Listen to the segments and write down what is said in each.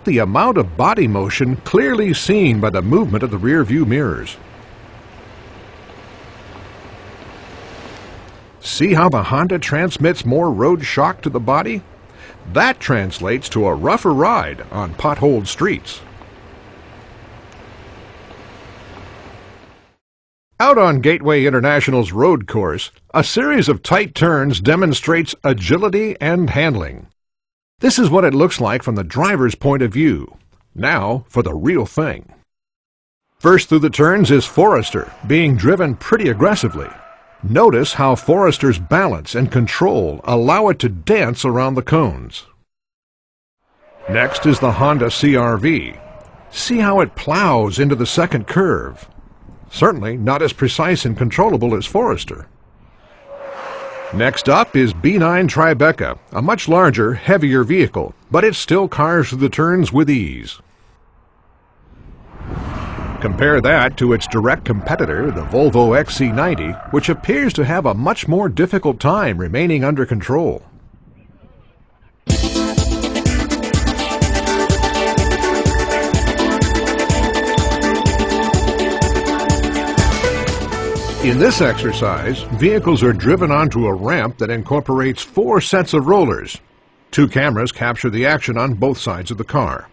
The amount of body motion clearly seen by the movement of the rear view mirrors. See how the Honda transmits more road shock to the body? That translates to a rougher ride on potholed streets. Out on Gateway International's road course, a series of tight turns demonstrates agility and handling. This is what it looks like from the driver's point of view. Now for the real thing. First through the turns is Forester, being driven pretty aggressively. Notice how Forester's balance and control allow it to dance around the cones. Next is the Honda CR-V. See how it plows into the second curve. Certainly not as precise and controllable as Forester. Next up is B9 Tribeca, a much larger, heavier vehicle, but it still cars through the turns with ease. Compare that to its direct competitor, the Volvo XC90, which appears to have a much more difficult time remaining under control. In this exercise, vehicles are driven onto a ramp that incorporates 4 sets of rollers. 2 cameras capture the action on both sides of the car.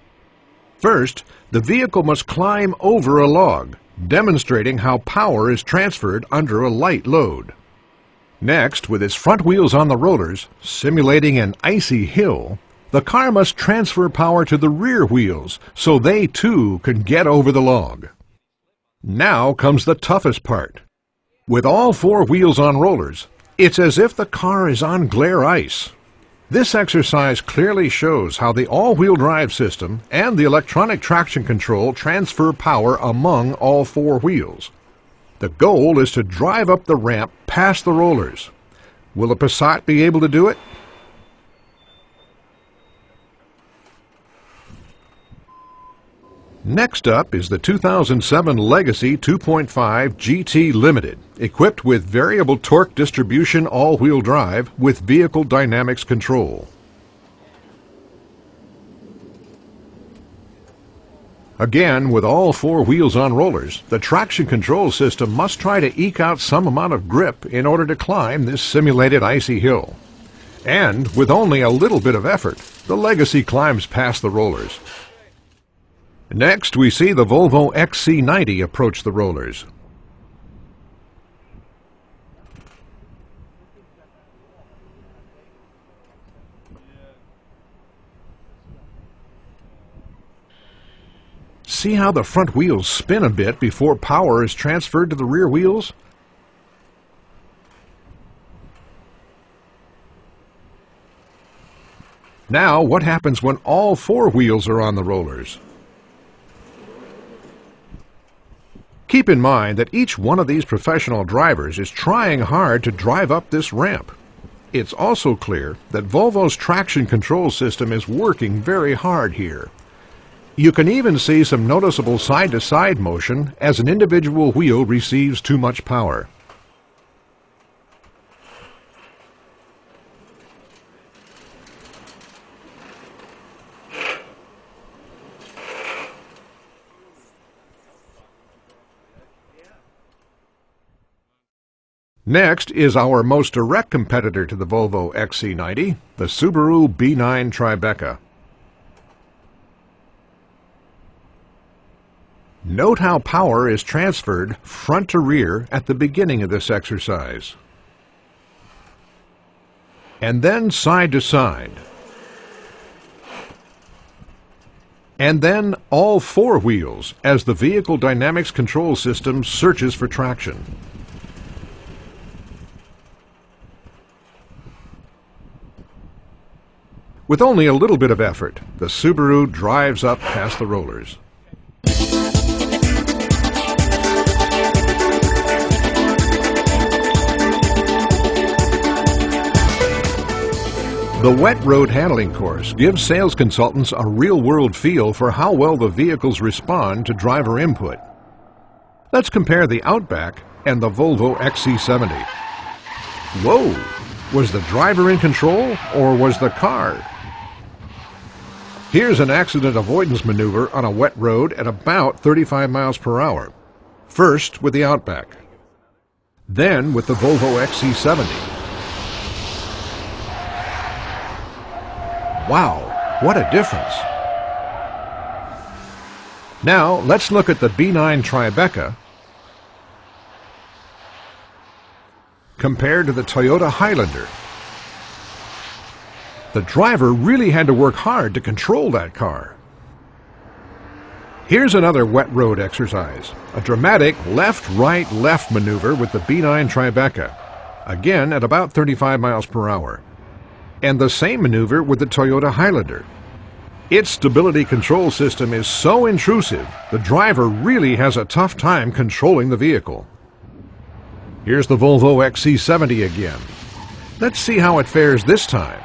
First, the vehicle must climb over a log, demonstrating how power is transferred under a light load. Next, with its front wheels on the rollers, simulating an icy hill, the car must transfer power to the rear wheels so they too can get over the log. Now comes the toughest part. With all 4 wheels on rollers, it's as if the car is on glare ice. This exercise clearly shows how the all-wheel drive system and the electronic traction control transfer power among all 4 wheels. The goal is to drive up the ramp past the rollers. Will a Passat be able to do it? Next up is the 2007 Legacy 2.5 GT Limited, equipped with variable torque distribution all-wheel drive with vehicle dynamics control. Again, with all 4 wheels on rollers, the traction control system must try to eke out some amount of grip in order to climb this simulated icy hill. And with only a little bit of effort, the Legacy climbs past the rollers. Next, we see the Volvo XC90 approach the rollers. See how the front wheels spin a bit before power is transferred to the rear wheels? Now, what happens when all 4 wheels are on the rollers? Keep in mind that each one of these professional drivers is trying hard to drive up this ramp. It's also clear that Volvo's traction control system is working very hard here. You can even see some noticeable side-to-side motion as an individual wheel receives too much power. Next is our most direct competitor to the Volvo XC90, the Subaru B9 Tribeca. Note how power is transferred front to rear at the beginning of this exercise. And then side to side. And then all 4 wheels as the vehicle dynamics control system searches for traction. With only a little bit of effort, the Subaru drives up past the rollers. The wet road handling course gives sales consultants a real-world feel for how well the vehicles respond to driver input. Let's compare the Outback and the Volvo XC70. Whoa! Was the driver in control or was the car? Here's an accident avoidance maneuver on a wet road at about 35 miles per hour. First with the Outback, then with the Volvo XC70. Wow, what a difference! Now let's look at the B9 Tribeca compared to the Toyota Highlander. The driver really had to work hard to control that car. Here's another wet road exercise, a dramatic left-right-left maneuver with the B9 Tribeca, again at about 35 miles per hour. And the same maneuver with the Toyota Highlander. Its stability control system is so intrusive, the driver really has a tough time controlling the vehicle. Here's the Volvo XC70 again. Let's see how it fares this time.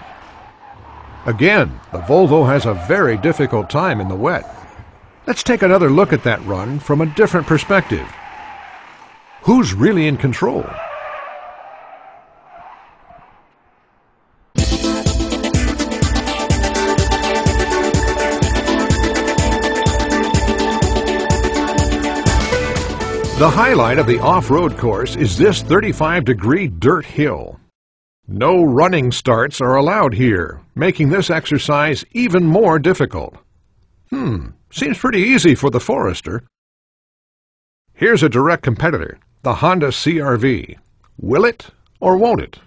Again, the Volvo has a very difficult time in the wet. Let's take another look at that run from a different perspective. Who's really in control? The highlight of the off-road course is this 35-degree dirt hill. No running starts are allowed here, making this exercise even more difficult. Seems pretty easy for the Forester. Here's a direct competitor, the Honda CR-V. Will it or won't it?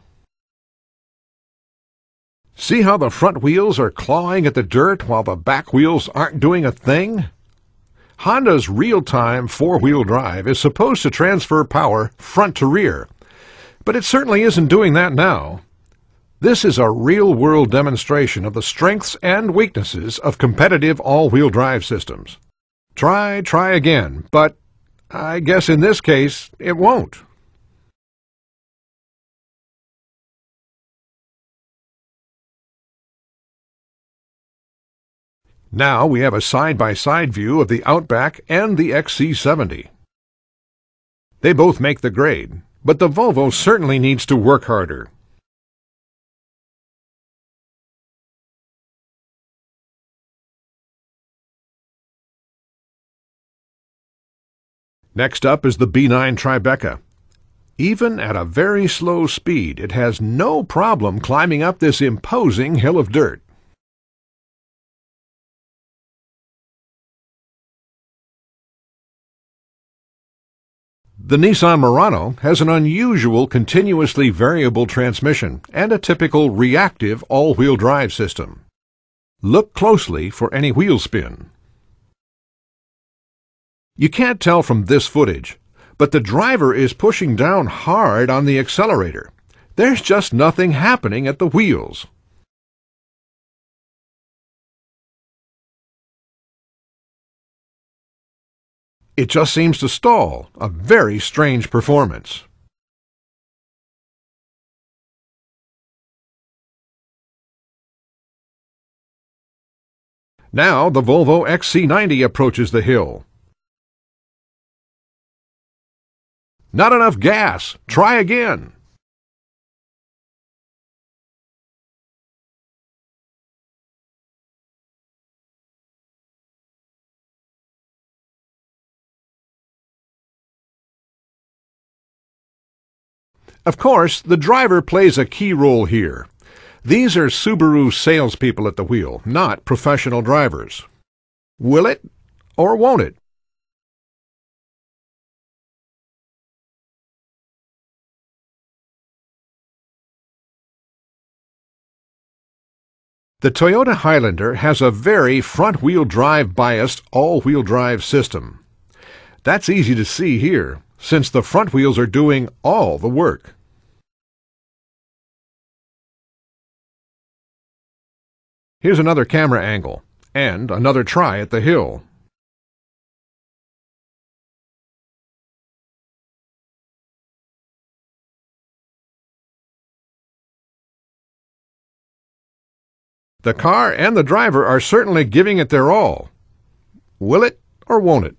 See how the front wheels are clawing at the dirt while the back wheels aren't doing a thing? Honda's real-time four-wheel drive is supposed to transfer power front to rear, but it certainly isn't doing that now. This is a real-world demonstration of the strengths and weaknesses of competitive all-wheel drive systems. Try again, but I guess in this case it won't. Now we have a side-by-side view of the Outback and the XC70. They both make the grade, but the Volvo certainly needs to work harder. Next up is the B9 Tribeca. Even at a very slow speed, it has no problem climbing up this imposing hill of dirt. The Nissan Murano has an unusual continuously variable transmission and a typical reactive all-wheel drive system. Look closely for any wheel spin. You can't tell from this footage, but the driver is pushing down hard on the accelerator. There's just nothing happening at the wheels. It just seems to stall, a very strange performance. Now the Volvo XC90 approaches the hill. Not enough gas. Try again. Of course, the driver plays a key role here. These are Subaru salespeople at the wheel, not professional drivers. Will it or won't it? The Toyota Highlander has a very front-wheel drive biased all-wheel drive system. That's easy to see here, since the front wheels are doing all the work. Here's another camera angle, and another try at the hill. The car and the driver are certainly giving it their all. Will it or won't it?